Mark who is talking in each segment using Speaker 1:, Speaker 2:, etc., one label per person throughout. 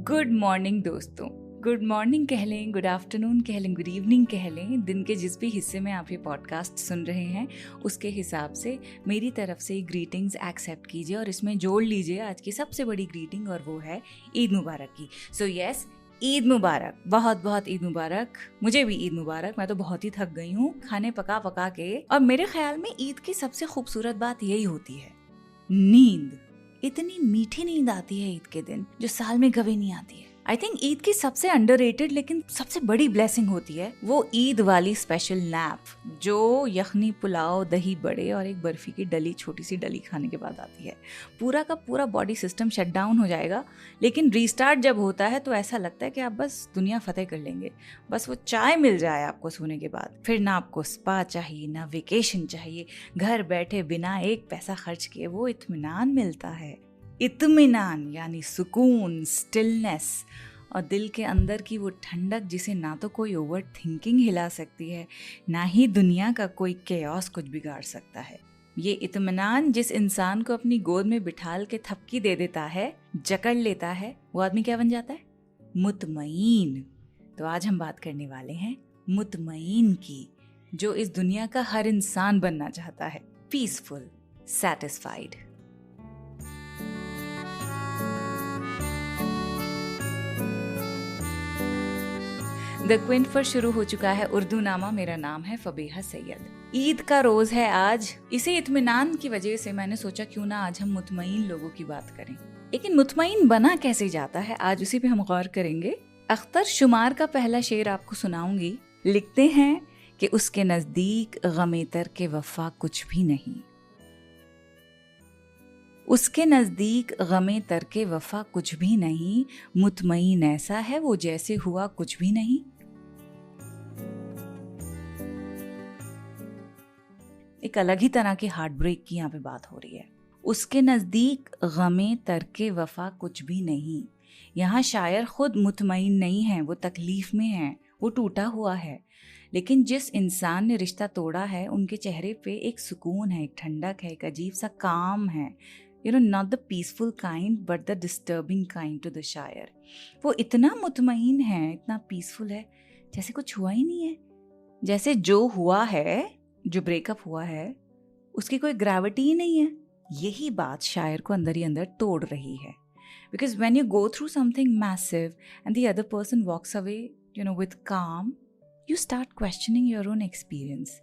Speaker 1: Good morning दोस्तों। Good morning कह लें, गुड आफ्टरनून कह लें, गुड इवनिंग कह लें, दिन के जिस भी हिस्से में आप ये पॉडकास्ट सुन रहे हैं उसके हिसाब से मेरी तरफ से ग्रीटिंग्स एक्सेप्ट कीजिए और इसमें जोड़ लीजिए आज की सबसे बड़ी ग्रीटिंग, और वो है ईद मुबारक की। सो यस, ईद मुबारक, बहुत बहुत ईद मुबारक। मुझे भी ईद मुबारक। मैं तो बहुत ही थक गई हूँ खाने पका पका के। और मेरे ख्याल में ईद की सबसे खूबसूरत बात यही होती है, नींद। इतनी मीठी नींद आती है ईद के दिन जो साल में कभी नहीं आती है। आई थिंक ईद की सबसे अंडररेटेड लेकिन सबसे बड़ी ब्लेसिंग होती है वो ईद वाली स्पेशल नैप, जो यखनी पुलाव, दही बड़े और एक बर्फी की डली, छोटी सी डली खाने के बाद आती है। पूरा का पूरा बॉडी सिस्टम शट डाउन हो जाएगा, लेकिन रीस्टार्ट जब होता है तो ऐसा लगता है कि आप बस दुनिया फतेह कर लेंगे। बस वो चाय मिल जाए आपको सोने के बाद, फिर ना आपको स्पा चाहिए, ना वेकेशन चाहिए। घर बैठे बिना एक पैसा खर्च किए वो इत्मीनान मिलता है। इत्मीनान यानी सुकून, स्टिलनेस और दिल के अंदर की वो ठंडक जिसे ना तो कोई ओवर थिंकिंग हिला सकती है, ना ही दुनिया का कोई केओस कुछ बिगाड़ सकता है। ये इत्मीनान जिस इंसान को अपनी गोद में बिठाल के थपकी दे देता है, जकड़ लेता है, वो आदमी क्या बन जाता है? मुतमईन। तो आज हम बात करने वाले हैं मुतमईन की, जो इस दुनिया का हर इंसान बनना चाहता है। Peaceful, satisfied. द क्विंट पर शुरू हो चुका है उर्दू नामा। मेरा नाम है फबीहा सैयद। ईद का रोज है आज। इसे इत्मीनान की वजह से मैंने सोचा क्यों ना आज हम मुतमईन लोगों की बात करें। लेकिन मुतमईन बना कैसे जाता है, आज उसी पे हम गौर करेंगे। अख्तर शुमार का पहला शेर आपको सुनाऊंगी। लिखते हैं कि उसके नजदीक गमे तर्क वफा कुछ भी नहीं, उसके नजदीक गमे तर्क वफा कुछ भी नहीं, मुतमईन ऐसा है वो जैसे हुआ कुछ भी नहीं। एक अलग ही तरह की हार्ट ब्रेक की यहाँ पे बात हो रही है। उसके नजदीक गमे तर्के वफा कुछ भी नहीं। यहाँ शायर खुद मुतमईन नहीं है, वो तकलीफ में है, वो टूटा हुआ है। लेकिन जिस इंसान ने रिश्ता तोड़ा है उनके चेहरे पे एक सुकून है, एक ठंडक है, एक अजीब सा काम है। Not the peaceful kind but the disturbing kind to the शायर। वो इतना मुतमईन है, इतना पीसफुल है, जैसे कुछ हुआ ही नहीं है। जैसे जो हुआ है, जो ब्रेकअप हुआ है, उसकी कोई ग्रेविटी ही नहीं है। यही बात शायर को अंदर ही अंदर तोड़ रही है। Because when you go through something massive and the other person walks away with calm, you start questioning your own experience.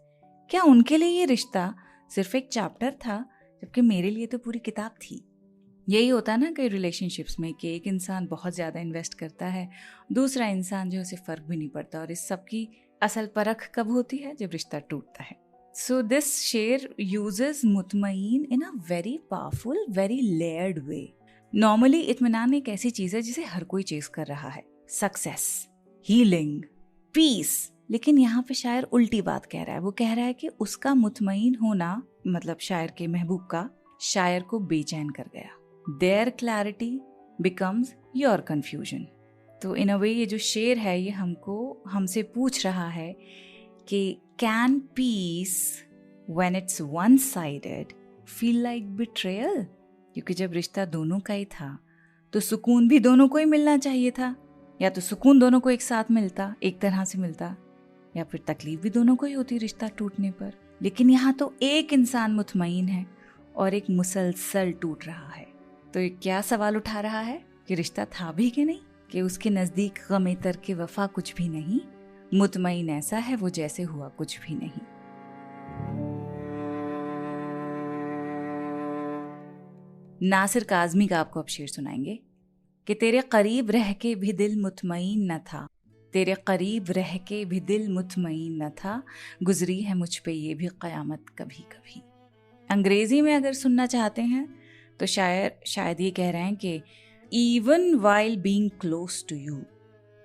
Speaker 1: क्या उनके लिए ये रिश्ता सिर्फ एक चैप्टर था, जबकि मेरे लिए तो पूरी किताब थी। यही होता है ना कई रिलेशनशिप्स में कि एक इंसान बहुत ज़्यादा इन्वेस्ट करता है, दूसरा इंसान जो उसे फ़र्क भी नहीं पड़ता। और इस सब की असल परख कब होती है? जब रिश्ता टूटता है। So this शेर uses मुतमईन in a very powerful, very layered way. Normally इत्मीनान एक ऐसी चीज़ है जिसे हर कोई चेस कर रहा है, सक्सेस, हीलिंग, पीस। लेकिन यहाँ पे शायर उल्टी बात कह रहा है। वो कह रहा है कि उसका मुतमईन होना, मतलब शायर के महबूब का, शायर को बेचैन कर गया। Their clarity becomes your confusion. तो इन अ वे ये जो शेर है ये हमसे पूछ रहा है कि can peace when it's one-sided feel like betrayal? क्योंकि जब रिश्ता दोनों का ही था तो सुकून भी दोनों को ही मिलना चाहिए था। या तो सुकून दोनों को एक साथ मिलता, एक तरह से मिलता, या फिर तकलीफ भी दोनों को ही होती रिश्ता टूटने पर। लेकिन यहाँ तो एक इंसान मुतमईन है और एक मुसलसल टूट रहा है। तो ये क्या सवाल उठा रहा है कि रिश्ता था भी कि नहीं, कि उसके नजदीक गमे तर्के वफा कुछ भी नहीं, मुतमईन ऐसा है वो जैसे हुआ कुछ भी नहीं। नासिर काज़मी का आपको अब शेर सुनाएंगे कि तेरे करीब रह के भी दिल मुतमईन न था, तेरे करीब रह के भी दिल मुतमईन न था, गुजरी है मुझ पे ये भी क़यामत कभी कभी। अंग्रेजी में अगर सुनना चाहते हैं तो शायद ये कह रहे हैं कि even while being close to you,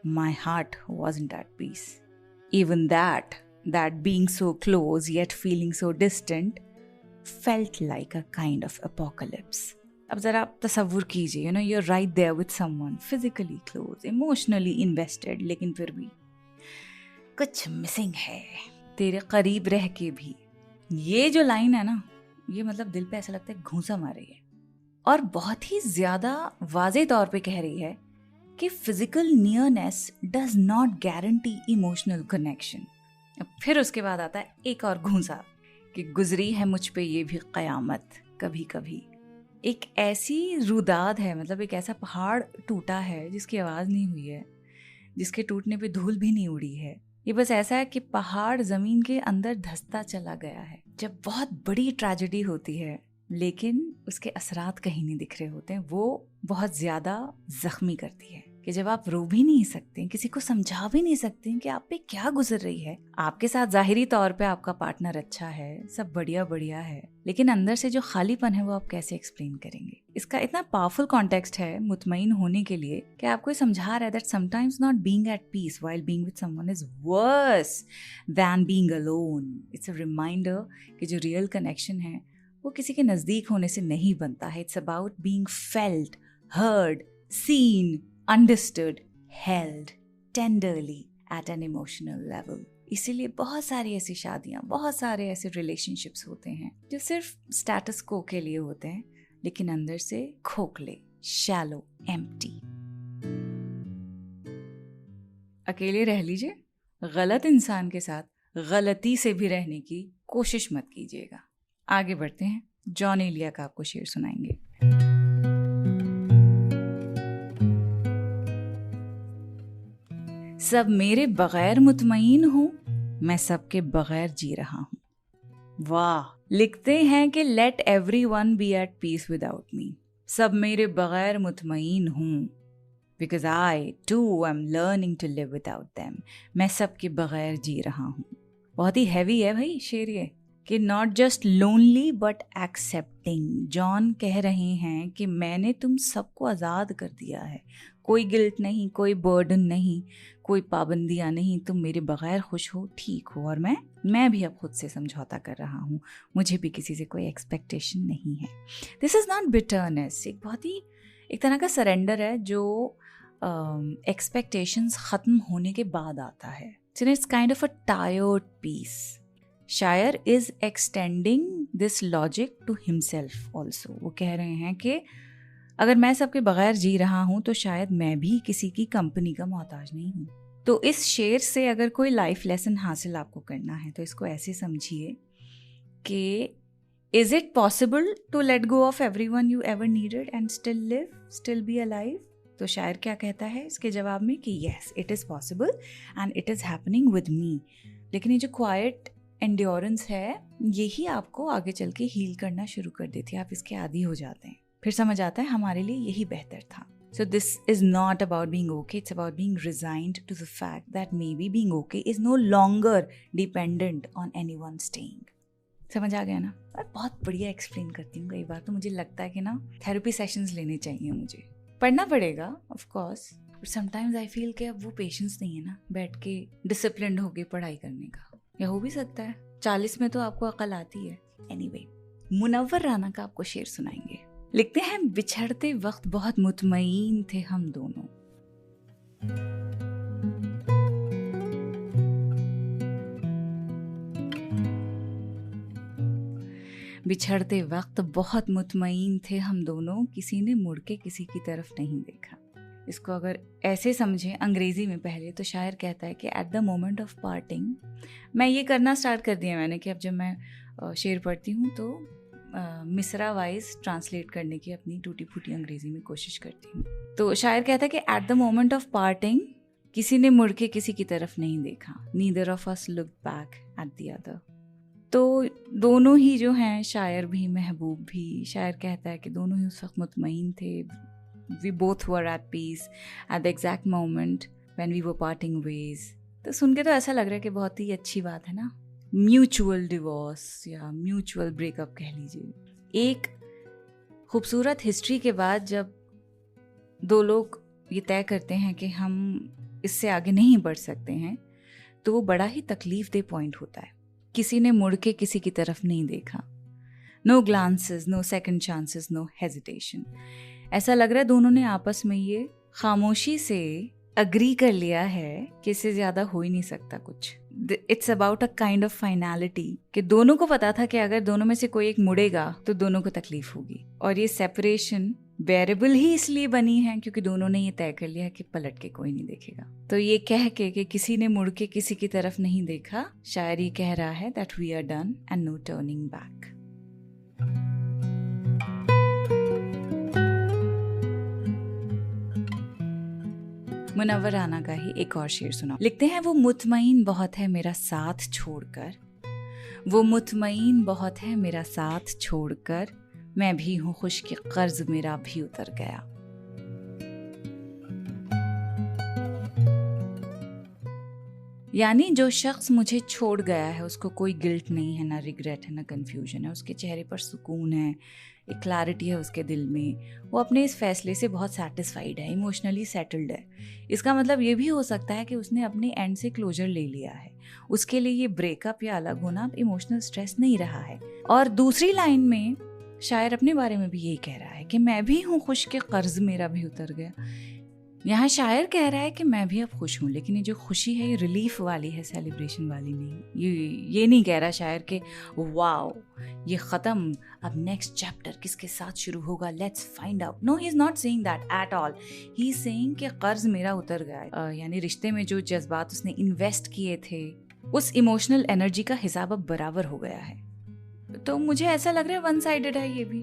Speaker 1: my heart wasn't at peace. Even that being so close yet feeling so distant felt like a kind of apocalypse. अब जरा आप तसव्वुर कीजिए, you're right there with someone, physically close, emotionally invested, लेकिन फिर भी कुछ missing है। तेरे करीब रह के भी, ये जो लाइन है ना, ये मतलब दिल पे ऐसा लगता है घूंसा मार रही है और बहुत ही ज्यादा वाज़े तौर पे कह रही है कि physical nearness does not guarantee emotional connection. फिर उसके बाद आता है एक और घूंसा कि गुजरी है मुझ पे ये भी कयामत कभी कभी। एक ऐसी रुदाद है, मतलब एक ऐसा पहाड़ टूटा है जिसकी आवाज़ नहीं हुई है, जिसके टूटने पे धूल भी नहीं उड़ी है। ये बस ऐसा है कि पहाड़ जमीन के अंदर धंसता चला गया है। जब बहुत बड़ी ट्रेजेडी होती है लेकिन उसके असरात कहीं नहीं दिख रहे होते हैं, वो बहुत ज़्यादा जख्मी करती है कि जब आप रो भी नहीं सकते, किसी को समझा भी नहीं सकते कि आप पे क्या गुजर रही है। आपके साथ जाहिरी तौर पे आपका पार्टनर अच्छा है, सब बढ़िया बढ़िया है, लेकिन अंदर से जो खालीपन है वो आप कैसे एक्सप्लेन करेंगे। इसका इतना पावरफुल कॉन्टेक्स्ट है मुतमईन होने के लिए कि आपको समझा रहा है that sometimes not being at peace while being with someone is worse than being alone. It's a reminder कि जो रियल कनेक्शन है वो किसी के नजदीक होने से नहीं बनता है। It's about being felt, heard, seen, understood, held tenderly at an emotional level। इसीलिए बहुत सारी ऐसी शादियां, बहुत सारे ऐसे रिलेशनशिप्स होते हैं जो सिर्फ स्टेटस को के लिए होते हैं, लेकिन अंदर से खोखले, शैलो, एम्प्टी। अकेले रह लीजिए, गलत इंसान के साथ गलती से भी रहने की कोशिश मत कीजिएगा। आगे बढ़ते हैं, जॉन एलिया का आपको शेर सुनाएंगे। सब मेरे बगैर मुतमईन हूँ, मैं सबके बगैर जी रहा हूँ। वाह, लिखते हैं कि let everyone be at peace without me. सब मेरे बगैर मुतमईन हूँ because I too am learning to live without them. मैं सबके बगैर जी रहा हूँ। बहुत ही हैवी है भाई शेर ये, कि not just lonely but accepting. John कह रहे हैं कि मैंने तुम सबको आज़ाद कर दिया है, कोई गिल्ट नहीं, कोई बर्डन नहीं, कोई पाबंदियाँ नहीं। तुम मेरे बगैर खुश हो, ठीक हो, और मैं भी अब खुद से समझौता कर रहा हूँ। मुझे भी किसी से कोई एक्सपेक्टेशन नहीं है। दिस इज़ नॉट बिटरनेस, एक बहुत ही एक तरह का सरेंडर है जो एक्सपेक्टेशंस ख़त्म होने के बाद आता है। It's kind of a tired piece. शायर is extending this logic to himself also. वो कह रहे हैं कि अगर मैं सबके बगैर जी रहा हूँ तो शायद मैं भी किसी की कंपनी का मोहताज नहीं हूँ। तो इस शेर से अगर कोई लाइफ लेसन हासिल आपको करना है तो इसको ऐसे समझिए कि is it possible to let go of everyone you ever needed and still live, still be alive. तो शायर क्या कहता है इसके जवाब में कि yes, it is possible and it is happening with me. लेकिन ये जो क्वाइट एंड्योरेंस है यही आपको आगे चल के हील करना शुरू कर देती है। आप इसके आदी हो जाते हैं, फिर समझ आता है हमारे लिए यही बेहतर था। So this is not about being okay, it's about being resigned to the fact that maybe being okay is no longer dependent on anyone staying। समझ आ गया ना? और बहुत बढ़िया एक्सप्लेन करती हूँ। कई बार तो मुझे लगता है कि ना थेरेपी सेशंस लेने चाहिए, मुझे पढ़ना पड़ेगा of course, but sometimes I feel कि अब वो पेशेंस नहीं है ना बैठ के डिसिप्लिन्ड होके पढ़ाई करने का। या हो भी सकता है 40 में तो आपको अकल आती है। एनीवे, मुनव्वर राना का आपको शेर सुनाएंगे। लिखते हैं, बिछड़ते वक्त बहुत मुतमईन थे हम दोनों। बिछड़ते वक्त बहुत मुतमईन थे हम दोनों, किसी ने मुड़ के किसी की तरफ नहीं देखा। इसको अगर ऐसे समझें अंग्रेजी में पहले, तो शायर कहता है कि at the moment of parting, मैं ये करना स्टार्ट कर दिया मैंने कि अब जब मैं शेर पढ़ती हूँ तो मिसरा वाइज ट्रांसलेट करने की अपनी टूटी फूटी अंग्रेजी में कोशिश करती हूँ। तो शायर कहता है कि at the moment of parting किसी ने मुड़ के किसी की तरफ नहीं देखा, neither of us looked back at the other. तो दोनों ही जो हैं, शायर भी महबूब भी, शायर कहता है कि दोनों ही उस वक्त मुतमईन थे। We both were at peace at the exact moment when we were parting ways. तो सुन के तो ऐसा लग रहा है कि बहुत ही अच्छी बात है ना, म्यूचुअल डिवोर्स या म्यूचुअल ब्रेकअप कह लीजिए। एक खूबसूरत हिस्ट्री के बाद जब दो लोग ये तय करते हैं कि हम इससे आगे नहीं बढ़ सकते हैं, तो वो बड़ा ही तकलीफ दे पॉइंट होता है। किसी ने मुड़ के किसी की तरफ नहीं देखा, no glances, no second chances, no hesitation. ऐसा लग रहा है दोनों ने आपस में ये खामोशी से अग्री कर लिया है कि इससे ज्यादा हो ही नहीं सकता कुछ। It's about a kind of finality कि दोनों को पता था कि अगर दोनों में से कोई एक मुड़ेगा तो दोनों को तकलीफ होगी, और ये सेपरेशन बेरेबल ही इसलिए बनी है क्योंकि दोनों ने ये तय कर लिया है कि पलट के कोई नहीं देखेगा। तो ये कह के कि किसी ने मुड़ के किसी की तरफ नहीं देखा, शायर ये कह रहा है that we are done and no turning back. Munawwar Rana का ही एक और शेर सुना। लिखते हैं, वो मुतमईन बहुत है मेरा साथ छोड़कर, वो मुतमईन बहुत है मेरा साथ छोड़कर, मैं भी हूं खुश कि कर्ज मेरा भी उतर गया। यानी जो शख्स मुझे छोड़ गया है उसको कोई गिल्ट नहीं है, ना रिग्रेट है, ना कंफ्यूजन है, उसके चेहरे पर सुकून है, एक क्लैरिटी है उसके दिल में, वो अपने इस फैसले से बहुत सेटिस्फाइड है, इमोशनली सेटल्ड है। इसका मतलब ये भी हो सकता है कि उसने अपने एंड से क्लोजर ले लिया है, उसके लिए ये ब्रेकअप या अलग होना इमोशनल स्ट्रेस नहीं रहा है। और दूसरी लाइन में शायर अपने बारे में भी यही कह रहा है कि मैं भी हूँ खुश के कर्ज मेरा भी उतर गया। यहाँ शायर कह रहा है कि मैं भी अब खुश हूँ, लेकिन ये जो खुशी है ये रिलीफ वाली है, सेलिब्रेशन वाली नहीं। ये नहीं कह रहा शायर के वाओ ये खत्म, अब नेक्स्ट चैप्टर किसके साथ शुरू होगा, let's find out. No, he is not saying that at all. He is saying कि कर्ज मेरा उतर गया। यानी रिश्ते में जो जज्बात उसने इन्वेस्ट किए थे, उस इमोशनल एनर्जी का हिसाब अब बराबर हो गया है। तो मुझे ऐसा लग रहा है वन साइडेड है ये भी।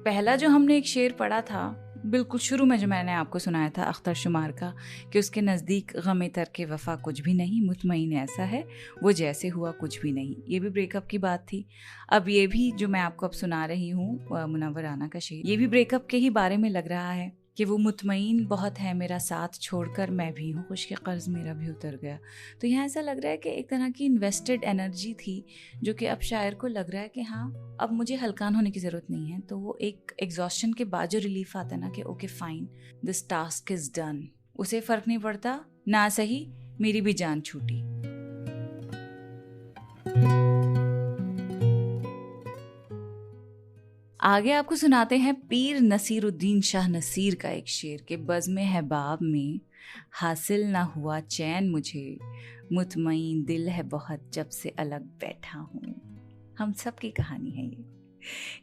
Speaker 1: पहला जो हमने एक शेर पढ़ा था बिल्कुल शुरू में, जो मैंने आपको सुनाया था अख्तर शुमार का, कि उसके नज़दीक गमे तरके वफा कुछ भी नहीं, मुतमईन ऐसा है वो जैसे हुआ कुछ भी नहीं, ये भी ब्रेकअप की बात थी। अब ये भी जो मैं आपको अब सुना रही हूँ मुनव्वर राना का शेर, ये भी ब्रेकअप के ही बारे में लग रहा है कि वो मुतमईन बहुत है मेरा साथ छोड़कर, मैं भी हूँ खुश के कर्ज मेरा भी उतर गया। तो यहाँ ऐसा लग रहा है कि एक तरह की इन्वेस्टेड एनर्जी थी जो कि अब शायर को लग रहा है कि हाँ अब मुझे हल्कान होने की ज़रूरत नहीं है। तो वो एक एग्जॉस्शन के बाद जो रिलीफ आता है ना कि okay fine this task is done, उसे फ़र्क नहीं पड़ता ना सही मेरी भी जान छूटी। आगे आपको सुनाते हैं पीर नसीरुद्दीन शाह नसीर का एक शेर के बज़्म हबाब में हासिल ना हुआ चैन मुझे, मुतमईन दिल है बहुत जब से अलग बैठा हूँ। हम सब की कहानी है ये।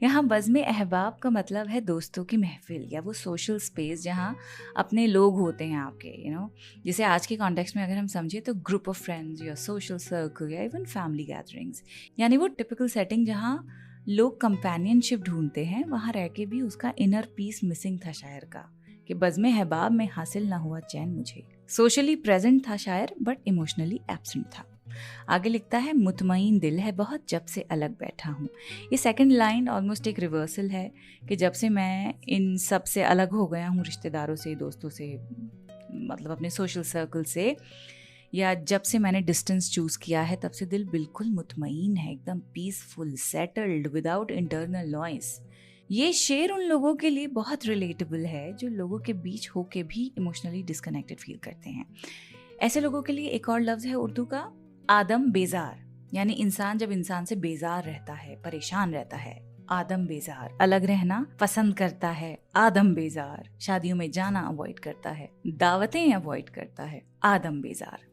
Speaker 1: यहाँ बज़्म अहबाब का मतलब है दोस्तों की महफिल या वो सोशल स्पेस जहाँ अपने लोग होते हैं आपके, जैसे आज के कॉन्टेक्स्ट में अगर हम समझे तो ग्रुप ऑफ फ्रेंड्स या सोशल सर्कल या इवन फैमिली गैदरिंग्स, यानी वो टिपिकल सेटिंग जहाँ लोग कंपेनियनशिप ढूंढते हैं, वहाँ रह के भी उसका इनर पीस मिसिंग था शायर का, कि बज़्म हबाब में हासिल ना हुआ चैन मुझे। सोशली प्रेजेंट था शायर बट इमोशनली एब्सेंट था। आगे लिखता है, मुतमईन दिल है बहुत जब से अलग बैठा हूँ। ये सेकंड लाइन ऑलमोस्ट एक रिवर्सल है कि जब से मैं इन सब से अलग हो गया हूँ, रिश्तेदारों से, दोस्तों से, मतलब अपने सोशल सर्कल से, या जब से मैंने डिस्टेंस चूज किया है तब से दिल बिल्कुल मुतमईन है, एकदम peaceful, settled, without internal noise. ये शेर उन लोगों के लिए बहुत रिलेटेबल है जो लोगों के बीच होके भी इमोशनली डिस्कनेक्टेड फील करते हैं। ऐसे लोगों के लिए एक और लफ्ज है उर्दू का आदम बेजार, यानी इंसान जब इंसान से बेजार रहता है, परेशान रहता है, आदम बेजार, अलग रहना पसंद करता है, आदम बेजार, शादियों में जाना अवॉइड करता है, दावतें अवॉइड करता है, आदम बेजार।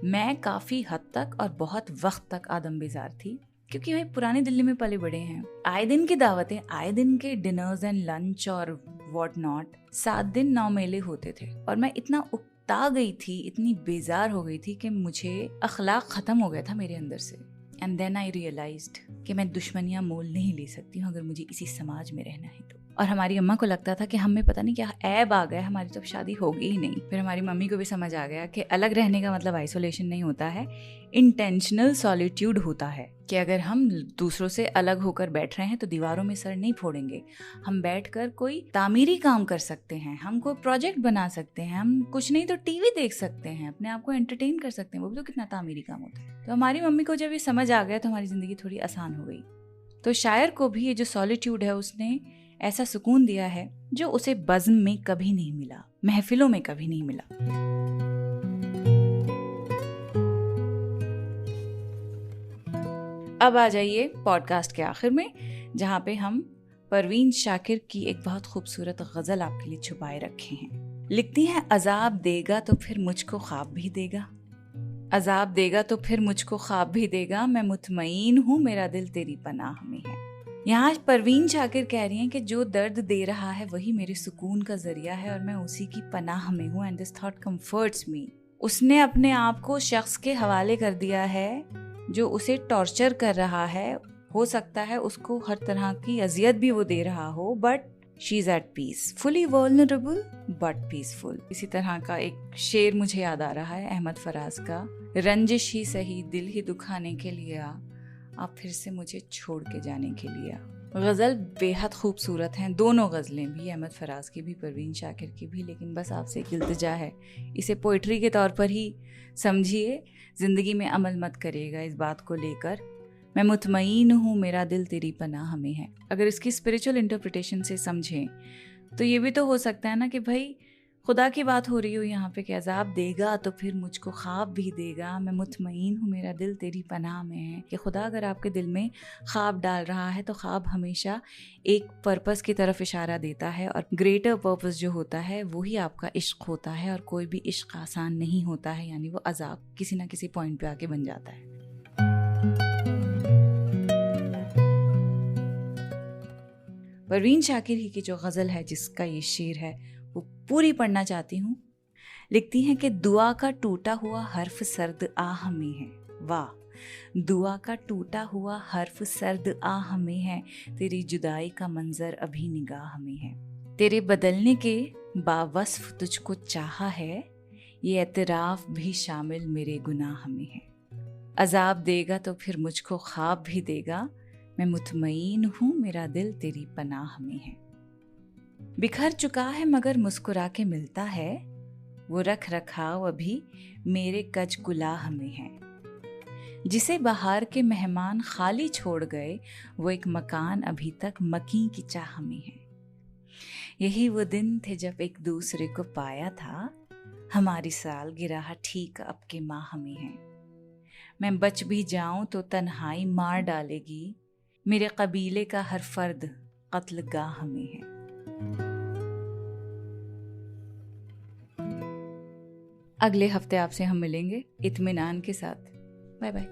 Speaker 1: मैं काफी हद तक और बहुत वक्त तक आदम बेजार थी, क्योंकि भाई पुरानी दिल्ली में पले बड़े हैं, आए दिन की दावतें, आए दिन के डिनर्स एंड लंच और व्हाट नॉट, 7 दिन 9 मेले होते थे और मैं इतना उकता गई थी, इतनी बेजार हो गई थी कि मुझे अखलाक खत्म हो गया था मेरे अंदर से। एंड देन आई रियलाइज्ड कि मैं दुश्मनियां मोल नहीं ले सकती हूँ अगर मुझे इसी समाज में रहना है तो। और हमारी अम्मा को लगता था कि हमें पता नहीं क्या ऐब आ गया, हमारी तो शादी होगी ही नहीं। फिर हमारी मम्मी को भी समझ आ गया कि अलग रहने का मतलब आइसोलेशन नहीं होता है, इंटेंशनल सॉलिट्यूड होता है, कि अगर हम दूसरों से अलग होकर बैठ रहे हैं तो दीवारों में सर नहीं फोड़ेंगे, हम बैठकर कोई तामीरी काम कर सकते हैं, हम कोई प्रोजेक्ट बना सकते हैं, हम कुछ नहीं तो टीवी देख सकते हैं, अपने आप को एंटरटेन कर सकते हैं, वो भी तो कितना तामीरी काम होता है। तो हमारी मम्मी को जब ये समझ आ गया तो हमारी जिंदगी थोड़ी आसान हो गई। तो शायर को भी ये जो सॉलिट्यूड है उसने ऐसा सुकून दिया है जो उसे बज़्म में कभी नहीं मिला, महफिलों में कभी नहीं मिला। अब आ जाइए पॉडकास्ट के आखिर में, जहाँ पे हम परवीन शाकिर की एक बहुत खूबसूरत गजल आपके लिए छुपाए रखे हैं। लिखती हैं, अजाब देगा तो फिर मुझको ख्वाब भी देगा, अजाब देगा तो फिर मुझको ख्वाब भी देगा, मैं मुतमईन हूँ मेरा दिल तेरी पनाह में है। यहाँ परवीन शाकिर कह रही हैं कि जो दर्द दे रहा है वही मेरे सुकून का जरिया है और मैं उसी की पनाह में हूँ, एंड दिस थॉट कंफर्ट्स मी। उसने अपने आप को शख्स के हवाले कर दिया है जो उसे टॉर्चर कर रहा है। हो सकता है उसको हर तरह की अजियत भी वो दे रहा हो, but she is at peace, fully vulnerable but peaceful. इसी तरह का एक शेर मुझे याद आ रहा है अहमद फराज का, रंजिश ही सही दिल ही दुखाने के लिए आप फिर से मुझे छोड़ के जाने के लिए। गज़ल बेहद खूबसूरत हैं, दोनों गज़लें भी, अहमद फराज की भी, परवीन शाकिर की भी, लेकिन बस आपसे एक इल्तिजा है, इसे पोइट्री के तौर पर ही समझिए, ज़िंदगी में अमल मत करिएगा इस बात को लेकर। मैं मुतमईन हूँ मेरा दिल तेरी पनाह में है। अगर इसकी स्पिरिचुअल इंटरप्रिटेशन से समझें तो ये भी तो हो सकता है ना कि भाई खुदा की बात हो रही हो यहाँ पे कि अजाब देगा तो फिर मुझको ख्वाब भी देगा, मैं मुतमईन हूँ मेरा दिल तेरी पनाह में है। कि खुदा अगर आपके दिल में ख्वाब डाल रहा है तो ख्वाब हमेशा एक पर्पस की तरफ इशारा देता है, और ग्रेटर पर्पस जो होता है वही आपका इश्क होता है, और कोई भी इश्क आसान नहीं होता है, यानी वो अजाब किसी ना किसी पॉइंट पे आके बन जाता है। परवीन शाकिर ही की जो गज़ल है जिसका ये शेर है वो पूरी पढ़ना चाहती हूँ। लिखती हैं कि दुआ का टूटा हुआ हर्फ सर्द आह में है। वाह, दुआ का टूटा हुआ हर्फ सर्द आह में है, तेरी जुदाई का मंजर अभी निगाह में है। तेरे बदलने के बावस्फ तुझको चाहा है, ये एतराफ भी शामिल मेरे गुनाह में है। अजाब देगा तो फिर मुझको ख्वाब भी देगा, मैं मुतमईन हूँ मेरा दिल तेरी पनाह में है। बिखर चुका है मगर मुस्कुरा के मिलता है, वो रख रखाव अभी मेरे कज कुलाह में है। जिसे बहार के मेहमान खाली छोड़ गए, वो एक मकान अभी तक मकी की चाह में है। यही वो दिन थे जब एक दूसरे को पाया था, हमारी सालगिरह ठीक अब के माह में है। मैं बच भी जाऊं तो तन्हाई मार डालेगी, मेरे कबीले का हर फर्द कत्लगाह में है। अगले हफ्ते आपसे हम मिलेंगे इत्मीनान के साथ। Bye bye.